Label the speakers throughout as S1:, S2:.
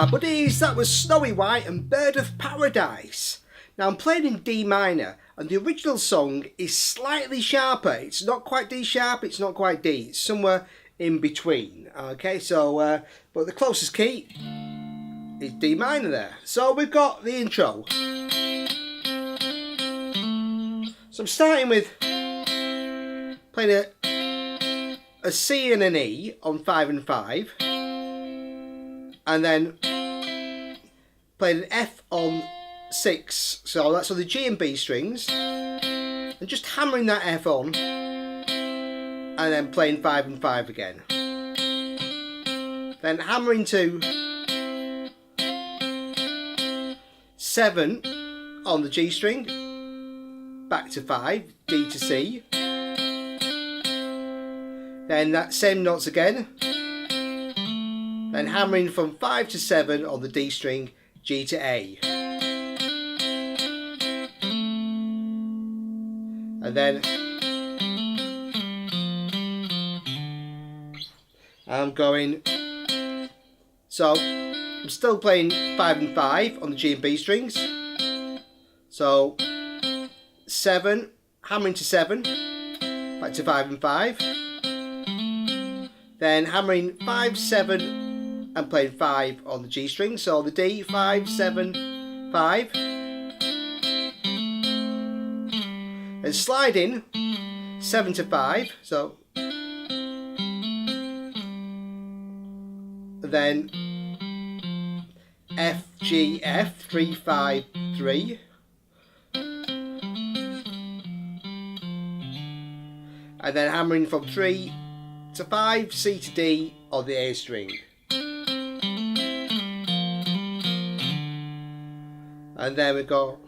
S1: sharp buddies, that was Snowy White and Bird of Paradise. Now I'm playing in D minor and the original song is slightly sharper. It's not quite D sharp, it's not quite D, it's somewhere in between. Okay, so, but the closest key is D minor there. So we've got the intro. So I'm starting with playing a C and an E on 5 and 5. And then playing an F on 6, so that's on the G and B strings, and just hammering that F on, and then playing 5 and 5 again. Then hammering to 7 on the G string, back to 5, D to C, then that same notes again. Then hammering from 5 to 7 on the D string, G to A. And then I'm going, so I'm still playing 5 and 5 on the G and B strings. So 7, hammering to 7, back to 5 and 5. Then hammering 5, 7, and playing 5 on the G string, so the D, 5, 7, 5. And sliding 7 to 5, so then F, G, F, 3, 5, 3. And then hammering from 3 to 5, C to D on the A string. And then we go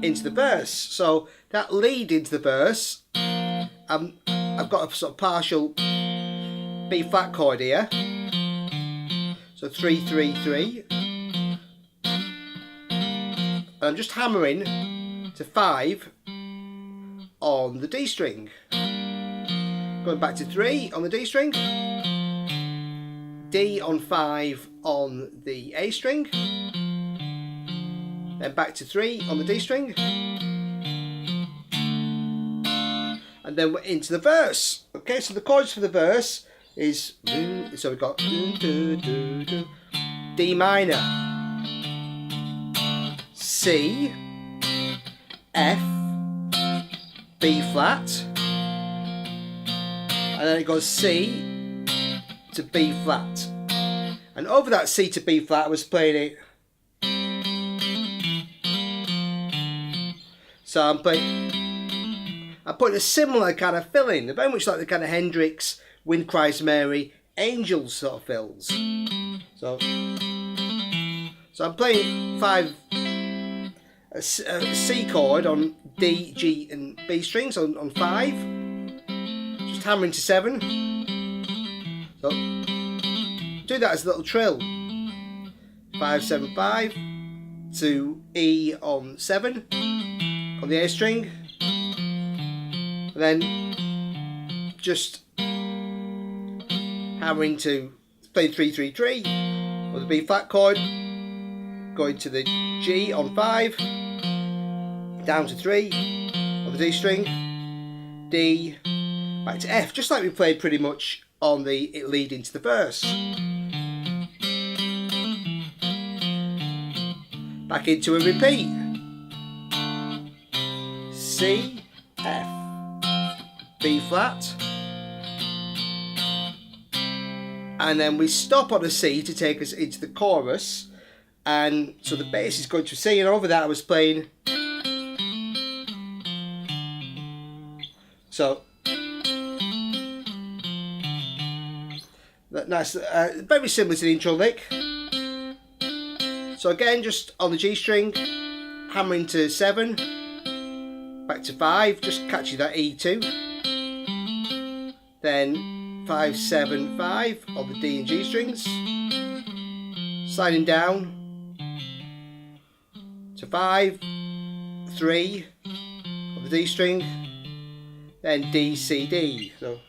S1: into the verse. So that lead into the verse, I've got a sort of partial B flat chord here. So 3, 3, 3. And I'm just hammering to 5 on the D string. Going back to 3 on the D string. D on 5 on the A string, then back to 3 on the D string, and then we're into the verse. Okay, so the chords for the verse is, so we've got D minor, C, F, B flat, and then it goes C to B flat, and over that C to B flat I was playing it. So I'm putting a similar kind of fill in, very much like the kind of Hendrix, Wind Cries Mary, Angels sort of fills. So I'm playing a C chord on D, G and B strings on 5, just hammering to 7. So do that as a little trill. 5, 7, 5 to E on 7 on the A string, and then just hammering to play 3, 3, 3 on the B flat chord, going to the G on 5, down to 3 on the D string, D, back to F, just like we played pretty much on the lead into the verse. Back into a repeat. C, F, B flat, and then we stop on a C to take us into the chorus, and so the bass is going to C, and over that I was playing, so that's very similar to the intro lick. So again, just on the G string, hammering to 7, back to 5, just catching that E2, then 5, 7, 5 on the D and G strings, sliding down to 5, 3 on the D string, then D, C, D. So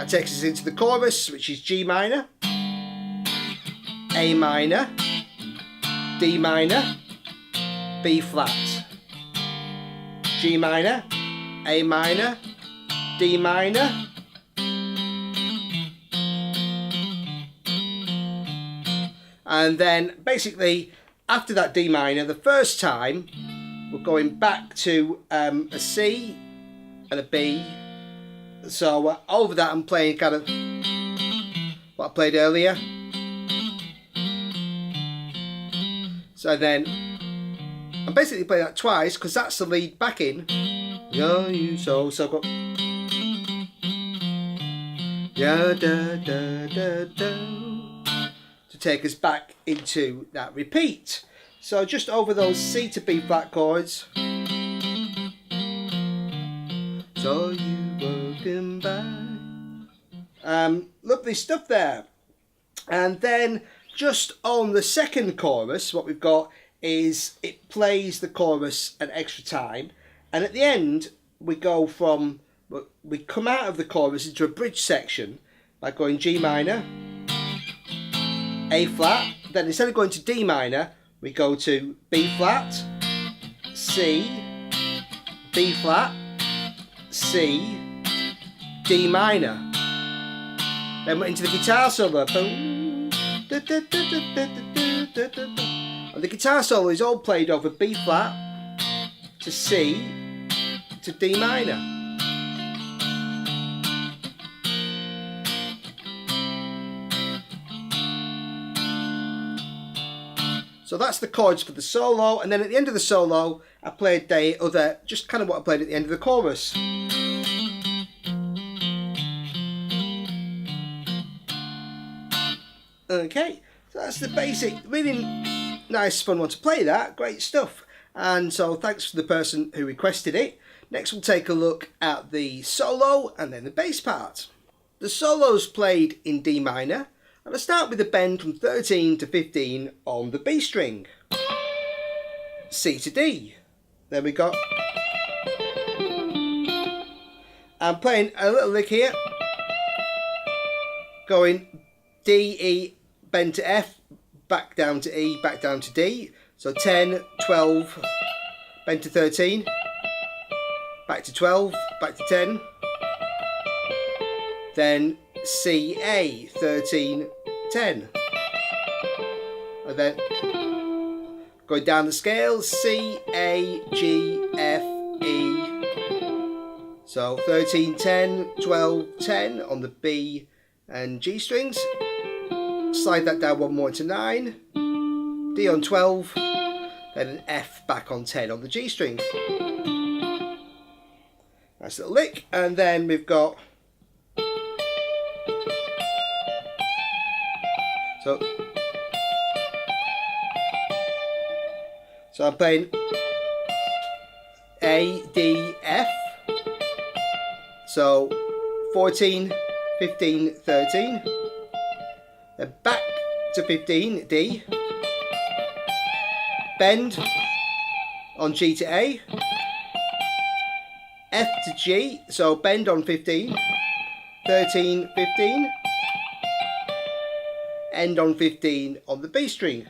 S1: That takes us into the chorus, which is G minor, A minor, D minor, B flat, G minor, A minor, D minor, and then basically after that D minor, the first time we're going back to a C and a B. So over that I'm playing kind of what I played earlier. So then I'm basically playing that twice because that's the lead back in. Yeah, you so I've got yeah da da da da to take us back into that repeat. So just over those C to B flat chords. So you walking by. Lovely stuff there. And then just on the second chorus, what we've got is it plays the chorus an extra time, and at the end we come out of the chorus into a bridge section by going G minor, A flat, then instead of going to D minor we go to B flat, C, B flat, C, D minor. Then we're into the guitar solo. And the guitar solo is all played over B flat to C to D minor. So that's the chords for the solo, and then at the end of the solo I played the other, just kind of what I played at the end of the chorus. Okay, so that's the basic, really nice fun one to play that, great stuff. And so thanks for the person who requested it. Next we'll take a look at the solo and then the bass part. The solo's played in D minor, and I start with a bend from 13 to 15 on the B string. C to D. There we go. I'm playing a little lick here. Going D, E, bend to F, back down to E, back down to D. So 10, 12, bend to 13, back to 12, back to 10. Then C, A, 13, 10. And then going down the scale, C, A, G, F, E. So 13, 10, 12, 10 on the B and G strings. Slide that down one more to 9. D on 12. Then an F back on 10 on the G string. Nice little lick. And then we've got... So I'm playing A, D, F. So 14, 15, 13. Then back to 15, D. Bend on G to A. F to G, so bend on 15. 13, 15. End on 15 on the B string.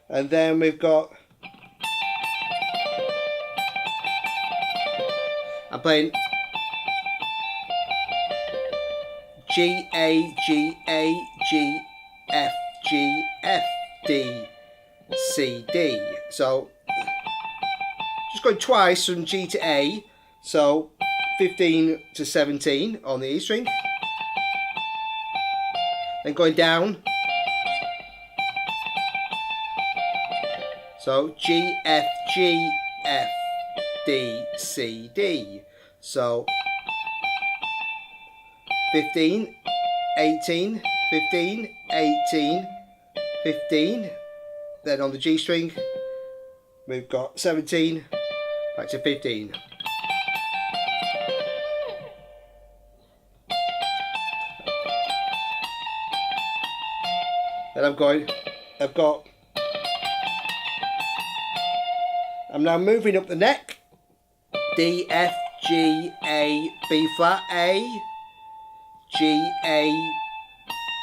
S1: And then we've got... I'm playing G, A, G, A, G, F, G, F, D, C, D. So just going twice from G to A. So 15 to 17 on the E string. Then going down. So G, F, G, F, D, C, D. So 15, 18, 15, 18, 15. Then on the G string, we've got 17, back to 15. Then I'm now moving up the neck. D, F, G, A, B flat, A, G, A,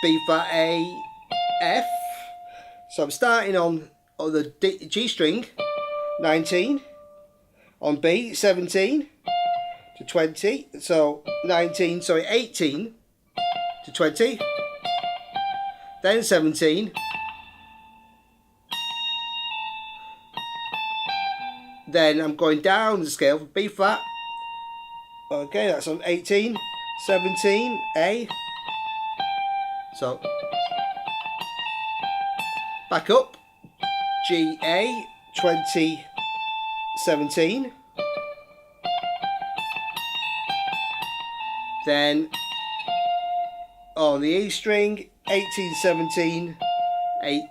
S1: B flat, A, F. So I'm starting on the G string, 19, on B, 17 to 20, so 18 to 20, then 17, then I'm going down the scale for B flat, okay, that's on 18, 17, A, so back up, G, A, 20, 17, then on the E string 18, 17, 8,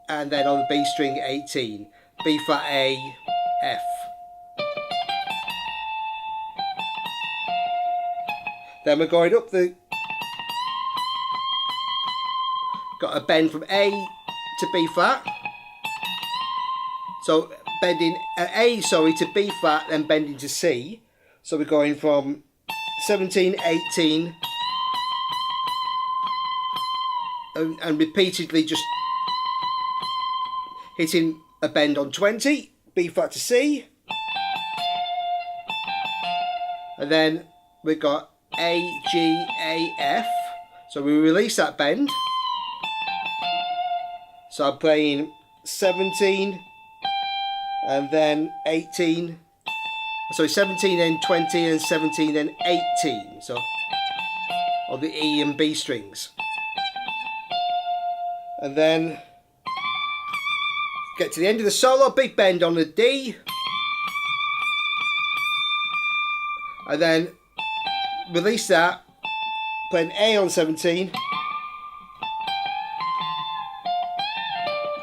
S1: and then on the B string 18, B flat, A, F. Then we're going up the, got a bend from A to B flat, so bending A, sorry, to B flat, then bending to C, so we're going from 17, 18, and repeatedly just hitting a bend on 20, B flat to C, and then we've got A, G, A, F, so we release that bend, so I'm playing 17 and then 18, sorry, 17 then 20 and 17 then 18, so on the E and B strings, and then get to the end of the solo, big bend on the D, and then release that, playing A on 17,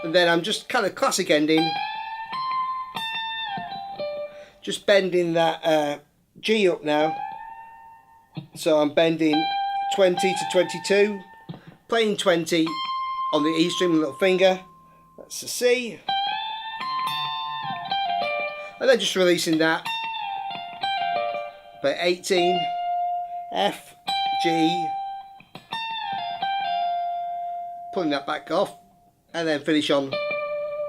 S1: and then I'm just kind of classic ending, just bending that G up now, so I'm bending 20 to 22, playing 20 on the E string with the little finger, that's the C, and then just releasing that, play 18, F, G, pulling that back off, and then finish on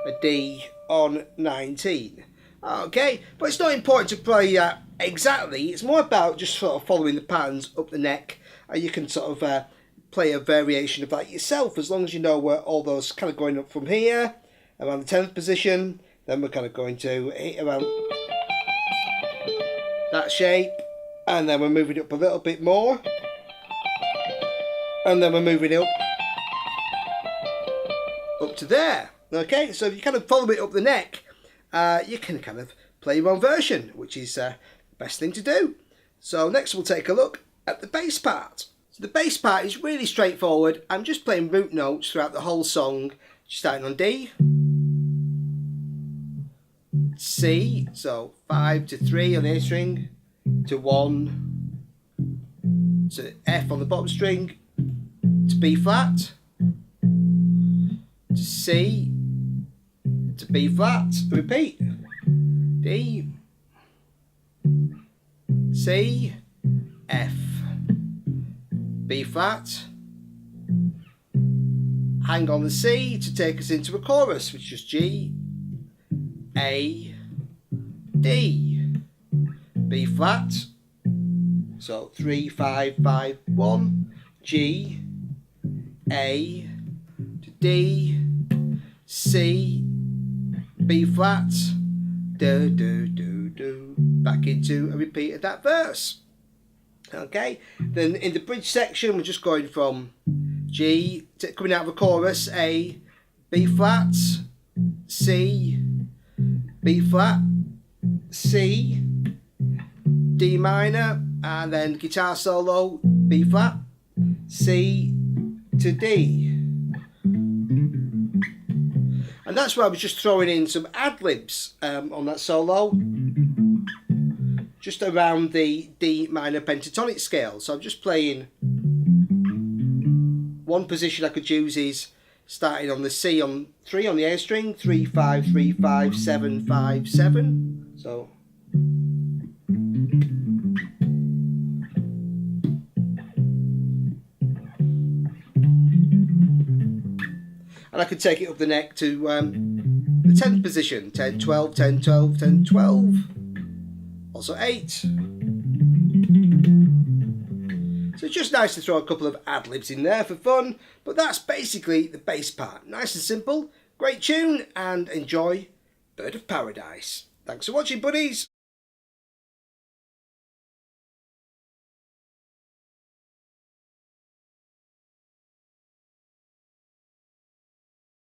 S1: a D on 19. Okay, but it's not important to play that exactly, it's more about just sort of following the patterns up the neck, and you can sort of play a variation of that yourself, as long as you know where all those kind of going up from here, around the 10th position, then we're kind of going to hit around that shape, and then we're moving up a little bit more, and then we're moving up to there. Okay, so if you kind of follow it up the neck, you can kind of play your own version, which is the best thing to do. So next we'll take a look at the bass part. So the bass part is really straightforward. I'm just playing root notes throughout the whole song, starting on D, C, so 5 to 3 on the A string, to 1, to F on the bottom string, to B flat, to C, to B flat, repeat, D, C, F, B flat, hang on the C to take us into a chorus, which is G, A, D, B flat, so 3, 5, 5, 1, G, A, to D, C, B flat, do, do, do, do, back into a repeat of that verse. Okay, then in the bridge section we're just going from G, coming out of a chorus, A, B flat, C, B flat, C, D minor, and then guitar solo, B flat, C to D. And that's where I was just throwing in some ad-libs on that solo, just around the D minor pentatonic scale. So I'm just playing, one position I could use is starting on the C on 3 on the A string, 3, 5, 3, 5, 7, 5, 7. So And I could take it up the neck to the 10th position, 10, 12, 10, 12, 10, 12, also 8. So it's just nice to throw a couple of ad-libs in there for fun, but that's basically the bass part. Nice and simple, great tune, and enjoy Bird of Paradise. Thanks for watching, buddies.